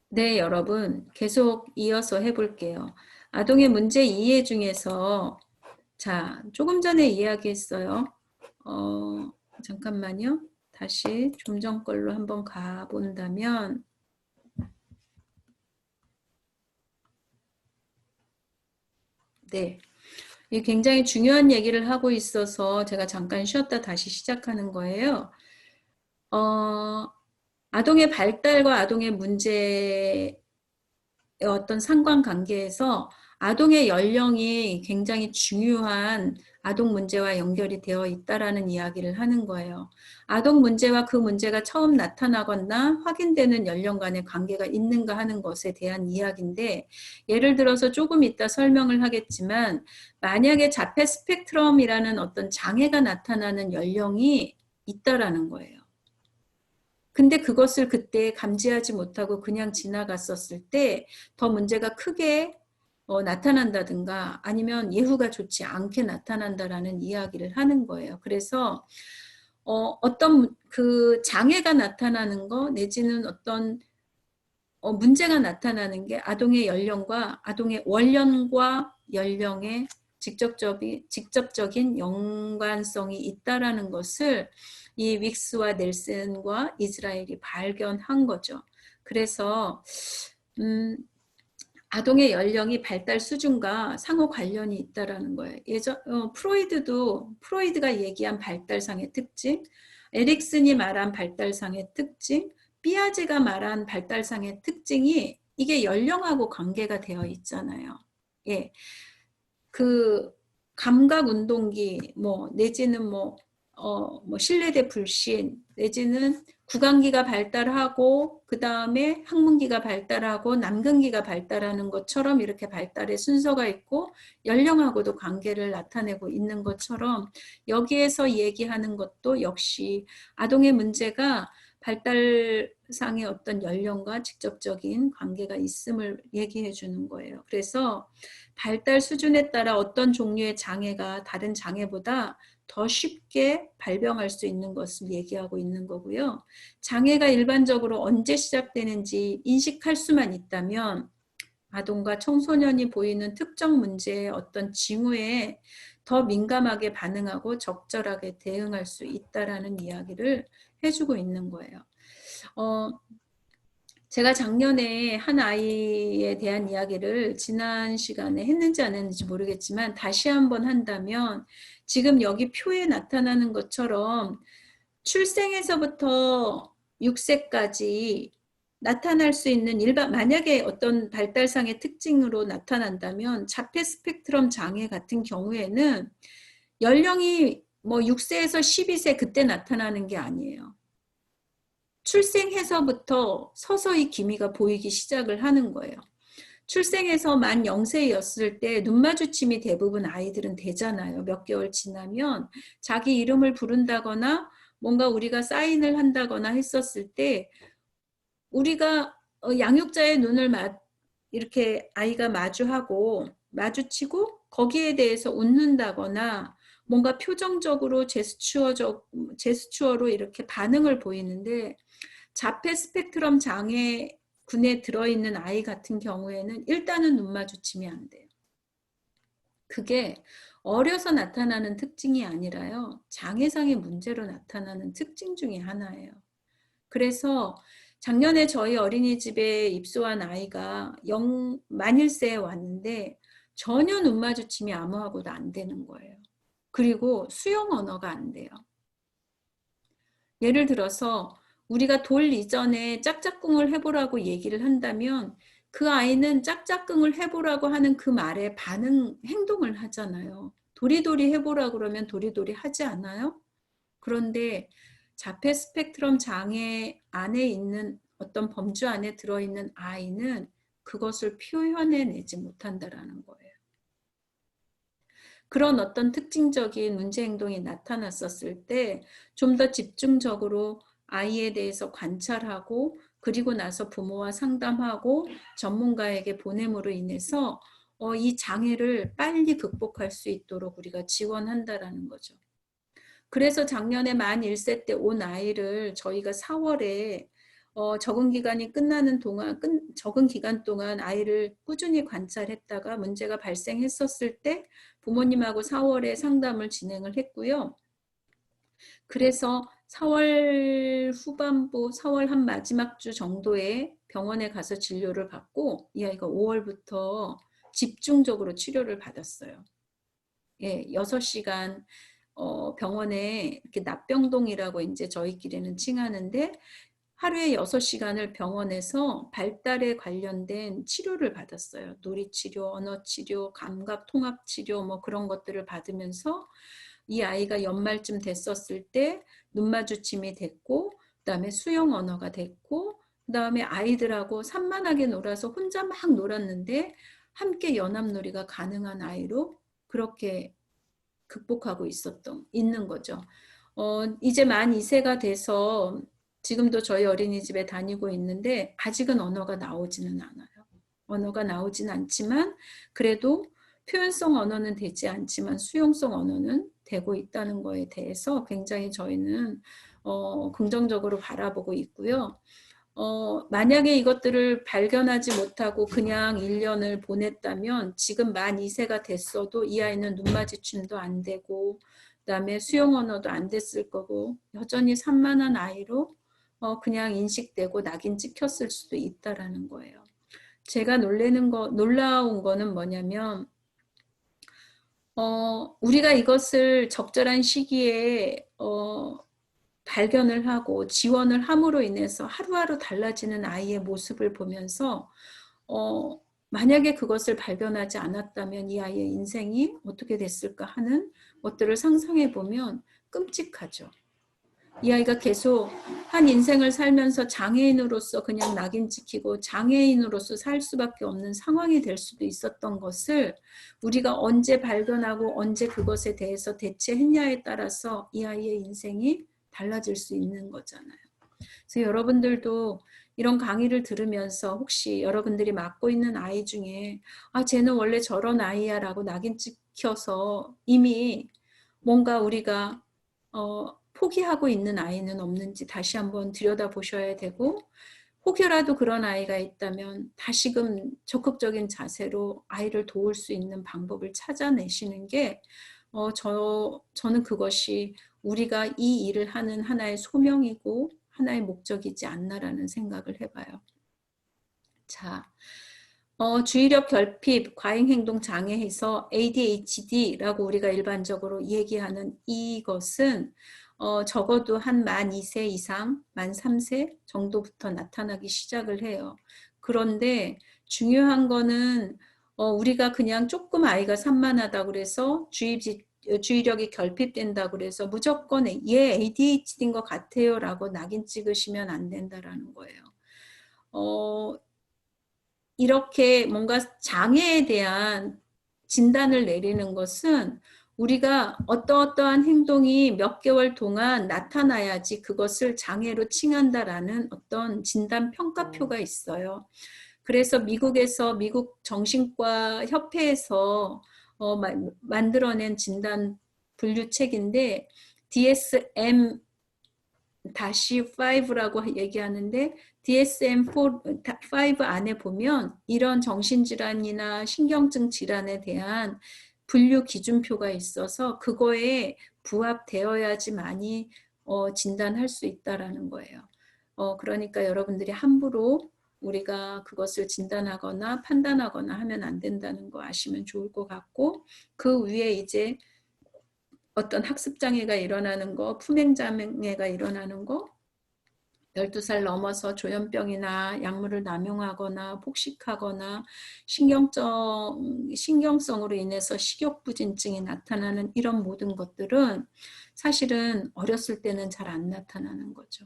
네, 여러분, 계속 이어서 해볼게요. 아동의 문제 이해 중에서, 자, 조금 전에 이야기했어요. 잠깐만요. 다시 좀 전 걸로 한번 가본다면, 네. 이 굉장히 중요한 얘기를 하고 있어서 제가 잠깐 쉬었다 다시 시작하는 거예요. 아동의 발달과 아동의 문제의 어떤 상관관계에서 아동의 연령이 굉장히 중요한 아동 문제와 연결이 되어 있다라는 이야기를 하는 거예요. 아동 문제와 그 문제가 처음 나타나거나 확인되는 연령 간의 관계가 있는가 하는 것에 대한 이야기인데, 예를 들어서 조금 이따 설명을 하겠지만, 만약에 자폐 스펙트럼이라는 어떤 장애가 나타나는 연령이 있다라는 거예요. 근데 그것을 그때 감지하지 못하고 그냥 지나갔었을 때 더 문제가 크게 나타난다든가 아니면 예후가 좋지 않게 나타난다라는 이야기를 하는 거예요. 그래서 어떤 그 장애가 나타나는 거 내지는 어떤 문제가 나타나는 게 아동의 연령과 아동의 원년과 연령의 직접적인 연관성이 있다라는 것을 이 윅스와 넬슨과 이스라엘이 발견한 거죠. 그래서 아동의 연령이 발달 수준과 상호 관련이 있다라는 거예요. 프로이드가 얘기한 발달상의 특징, 에릭슨이 말한 발달상의 특징, 피아제가 말한 발달상의 특징이 이게 연령하고 관계가 되어 있잖아요. 예. 그 감각 운동기 내지는 신뢰대 불신 내지는 구강기가 발달하고 그 다음에 항문기가 발달하고 남근기가 발달하는 것처럼 이렇게 발달의 순서가 있고 연령하고도 관계를 나타내고 있는 것처럼 여기에서 얘기하는 것도 역시 아동의 문제가 발달상의 어떤 연령과 직접적인 관계가 있음을 얘기해 주는 거예요. 그래서 발달 수준에 따라 어떤 종류의 장애가 다른 장애보다 더 쉽게 발병할 수 있는 것을 얘기하고 있는 거고요. 장애가 일반적으로 언제 시작되는지 인식할 수만 있다면 아동과 청소년이 보이는 특정 문제의 어떤 징후에 더 민감하게 반응하고 적절하게 대응할 수 있다라는 이야기를 해주고 있는 거예요. 제가 작년에 한 아이에 대한 이야기를 지난 시간에 했는지 안 했는지 모르겠지만 다시 한번 한다면 지금 여기 표에 나타나는 것처럼 출생에서부터 6세까지 나타날 수 있는 만약에 어떤 발달상의 특징으로 나타난다면 자폐 스펙트럼 장애 같은 경우에는 연령이 6세에서 12세 그때 나타나는 게 아니에요. 출생해서부터 서서히 기미가 보이기 시작을 하는 거예요. 출생해서 만 0세였을 때 눈 마주침이 대부분 아이들은 되잖아요. 몇 개월 지나면 자기 이름을 부른다거나 뭔가 우리가 사인을 한다거나 했었을 때 우리가 양육자의 눈을 이렇게 아이가 마주치고 거기에 대해서 웃는다거나 뭔가 표정적으로 제스처로 이렇게 반응을 보이는데 자폐 스펙트럼 장애군에 들어있는 아이 같은 경우에는 일단은 눈 마주침이 안 돼요. 그게 어려서 나타나는 특징이 아니라요. 장애상의 문제로 나타나는 특징 중에 하나예요. 그래서 작년에 저희 어린이집에 입소한 아이가 만일세에 왔는데 전혀 눈 마주침이 아무하고도 안 되는 거예요. 그리고 수용 언어가 안 돼요. 예를 들어서 우리가 돌 이전에 짝짝꿍을 해보라고 얘기를 한다면 그 아이는 짝짝꿍을 해보라고 하는 그 말에 행동을 하잖아요. 도리도리 해보라고 그러면 도리도리 하지 않아요? 그런데 자폐 스펙트럼 장애 안에 있는 어떤 범주 안에 들어있는 아이는 그것을 표현해내지 못한다라는 거예요. 그런 어떤 특징적인 문제 행동이 나타났었을 때 좀 더 집중적으로 아이에 대해서 관찰하고 그리고 나서 부모와 상담하고 전문가에게 보냄으로 인해서 이 장애를 빨리 극복할 수 있도록 우리가 지원한다라는 거죠. 그래서 작년에 만 1세 때 온 아이를 저희가 4월에 적응 기간이 끝나는 동안, 적응 기간 동안 아이를 꾸준히 관찰했다가 문제가 발생했었을 때 부모님하고 4월에 상담을 진행을 했고요. 그래서 4월 후반부, 4월 한 마지막 주 정도에 병원에 가서 진료를 받고 이 아이가 5월부터 집중적으로 치료를 받았어요. 예, 6시간 병원에 이렇게 납병동이라고 이제 저희끼리는 칭하는데 하루에 6시간을 병원에서 발달에 관련된 치료를 받았어요. 놀이치료, 언어치료, 감각통합치료 뭐 그런 것들을 받으면서 이 아이가 연말쯤 됐었을 때 눈마주침이 됐고 그다음에 수용 언어가 됐고 그다음에 아이들하고 산만하게 놀아서 혼자 막 놀았는데 함께 연합놀이가 가능한 아이로 그렇게 극복하고 있는 거죠. 이제 만 2세가 돼서 지금도 저희 어린이집에 다니고 있는데 아직은 언어가 나오지는 않아요. 언어가 나오진 않지만 그래도 표현성 언어는 되지 않지만 수용성 언어는 되고 있다는 거에 대해서 굉장히 저희는 긍정적으로 바라보고 있고요. 만약에 이것들을 발견하지 못하고 그냥 1년을 보냈다면 지금 만 2세가 됐어도 이 아이는 눈마주침도 안 되고 그다음에 수용 언어도 안 됐을 거고 여전히 산만한 아이로 그냥 인식되고 낙인 찍혔을 수도 있다라는 거예요. 제가 놀라운 거는 뭐냐면 우리가 이것을 적절한 시기에 발견을 하고 지원을 함으로 인해서 하루하루 달라지는 아이의 모습을 보면서 만약에 그것을 발견하지 않았다면 이 아이의 인생이 어떻게 됐을까 하는 것들을 상상해 보면 끔찍하죠. 이 아이가 계속 한 인생을 살면서 장애인으로서 그냥 낙인 찍히고 장애인으로서 살 수밖에 없는 상황이 될 수도 있었던 것을 우리가 언제 발견하고 언제 그것에 대해서 대처했냐에 따라서 이 아이의 인생이 달라질 수 있는 거잖아요. 그래서 여러분들도 이런 강의를 들으면서 혹시 여러분들이 맡고 있는 아이 중에 쟤는 원래 저런 아이야 라고 낙인 찍혀서 이미 뭔가 우리가 포기하고 있는 아이는 없는지 다시 한번 들여다보셔야 되고 혹여라도 그런 아이가 있다면 다시금 적극적인 자세로 아이를 도울 수 있는 방법을 찾아내시는 게 저는 그것이 우리가 이 일을 하는 하나의 소명이고 하나의 목적이지 않나라는 생각을 해봐요. 자, 주의력 결핍, 과잉행동 장애에서 ADHD라고 우리가 일반적으로 얘기하는 이것은 적어도 한 만 2세 이상, 만 3세 정도부터 나타나기 시작을 해요. 그런데 중요한 거는 우리가 그냥 조금 아이가 산만하다고 그래서 주의력이 결핍된다고 그래서 무조건 얘 ADHD인 것 같아요 라고 낙인 찍으시면 안 된다라는 거예요. 이렇게 뭔가 장애에 대한 진단을 내리는 것은 우리가 어떠한 행동이 몇 개월 동안 나타나야지 그것을 장애로 칭한다라는 어떤 진단 평가표가 있어요. 그래서 미국에서 미국 정신과 협회에서 만들어낸 진단 분류책인데 DSM-5라고 얘기하는데 DSM-5 안에 보면 이런 정신질환이나 신경증 질환에 대한 분류 기준표가 있어서 그거에 부합되어야지만이 진단할 수 있다라는 거예요. 그러니까 여러분들이 함부로 우리가 그것을 진단하거나 판단하거나 하면 안 된다는 거 아시면 좋을 것 같고 그 위에 이제 어떤 학습장애가 일어나는 거, 품행장애가 일어나는 거 12살 넘어서 조현병이나 약물을 남용하거나 폭식하거나 신경성으로 인해서 식욕부진증이 나타나는 이런 모든 것들은 사실은 어렸을 때는 잘 안 나타나는 거죠.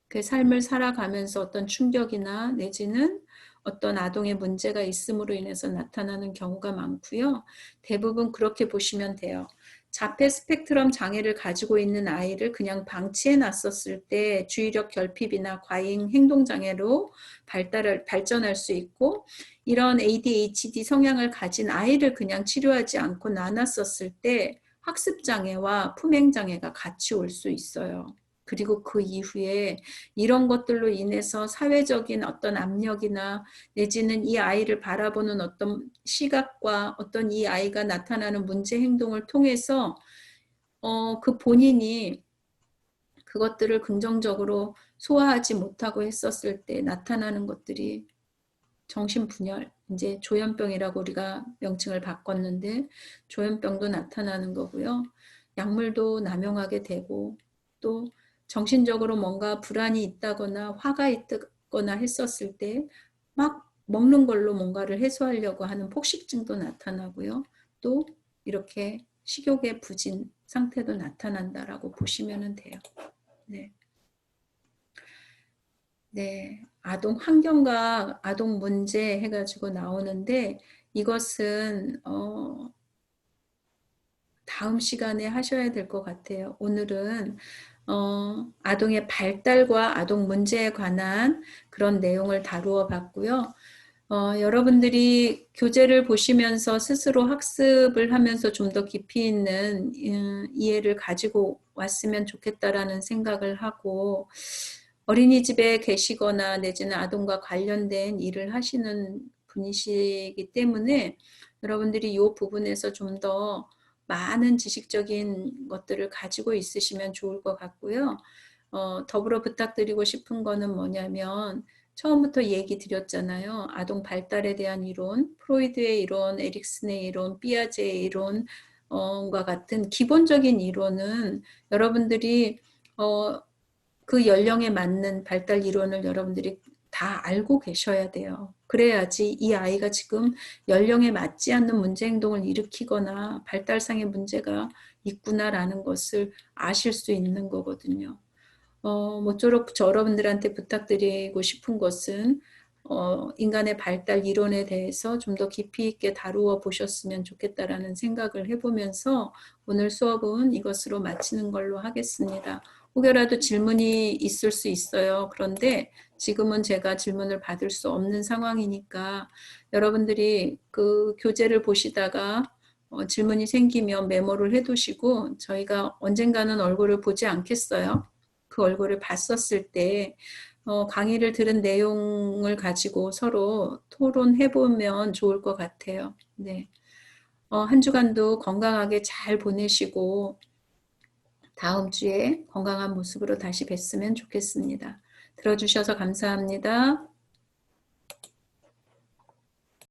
그 삶을 살아가면서 어떤 충격이나 내지는 어떤 아동의 문제가 있음으로 인해서 나타나는 경우가 많고요. 대부분 그렇게 보시면 돼요. 자폐 스펙트럼 장애를 가지고 있는 아이를 그냥 방치해 놨었을 때 주의력 결핍이나 과잉 행동 장애로 발전할 수 있고 이런 ADHD 성향을 가진 아이를 그냥 치료하지 않고 나눴었을 때 학습 장애와 품행 장애가 같이 올 수 있어요. 그리고 그 이후에 이런 것들로 인해서 사회적인 어떤 압력이나 내지는 이 아이를 바라보는 어떤 시각과 어떤 이 아이가 나타나는 문제 행동을 통해서 그 본인이 그것들을 긍정적으로 소화하지 못하고 했었을 때 나타나는 것들이 정신분열, 이제 조현병이라고 우리가 명칭을 바꿨는데 조현병도 나타나는 거고요. 약물도 남용하게 되고 또 정신적으로 뭔가 불안이 있다거나 화가 있거나 했었을 때 막 먹는 걸로 뭔가를 해소하려고 하는 폭식증도 나타나고요. 또 이렇게 식욕의 부진 상태도 나타난다라고 보시면 돼요. 네. 네, 아동 환경과 아동 문제 해가지고 나오는데 이것은 다음 시간에 하셔야 될 것 같아요. 오늘은 아동의 발달과 아동 문제에 관한 그런 내용을 다루어 봤고요. 여러분들이 교재를 보시면서 스스로 학습을 하면서 좀 더 깊이 있는 이해를 가지고 왔으면 좋겠다라는 생각을 하고 어린이집에 계시거나 내지는 아동과 관련된 일을 하시는 분이시기 때문에 여러분들이 이 부분에서 좀 더 많은 지식적인 것들을 가지고 있으시면 좋을 것 같고요. 더불어 부탁드리고 싶은 거는 뭐냐면 처음부터 얘기 드렸잖아요. 아동 발달에 대한 이론, 프로이드의 이론, 에릭슨의 이론, 피아제의 이론, 과 같은 기본적인 이론은 여러분들이 그 연령에 맞는 발달 이론을 여러분들이 다 알고 계셔야 돼요. 그래야지 이 아이가 지금 연령에 맞지 않는 문제 행동을 일으키거나 발달상의 문제가 있구나라는 것을 아실 수 있는 거거든요. 모쪼록 여러분들한테 부탁드리고 싶은 것은 인간의 발달 이론에 대해서 좀 더 깊이 있게 다루어 보셨으면 좋겠다라는 생각을 해보면서 오늘 수업은 이것으로 마치는 걸로 하겠습니다. 혹여라도 질문이 있을 수 있어요. 그런데 지금은 제가 질문을 받을 수 없는 상황이니까 여러분들이 그 교재를 보시다가 질문이 생기면 메모를 해두시고 저희가 언젠가는 얼굴을 보지 않겠어요. 그 얼굴을 봤었을 때 강의를 들은 내용을 가지고 서로 토론해보면 좋을 것 같아요. 네. 한 주간도 건강하게 잘 보내시고 다음 주에 건강한 모습으로 다시 뵀으면 좋겠습니다. 들어주셔서 감사합니다.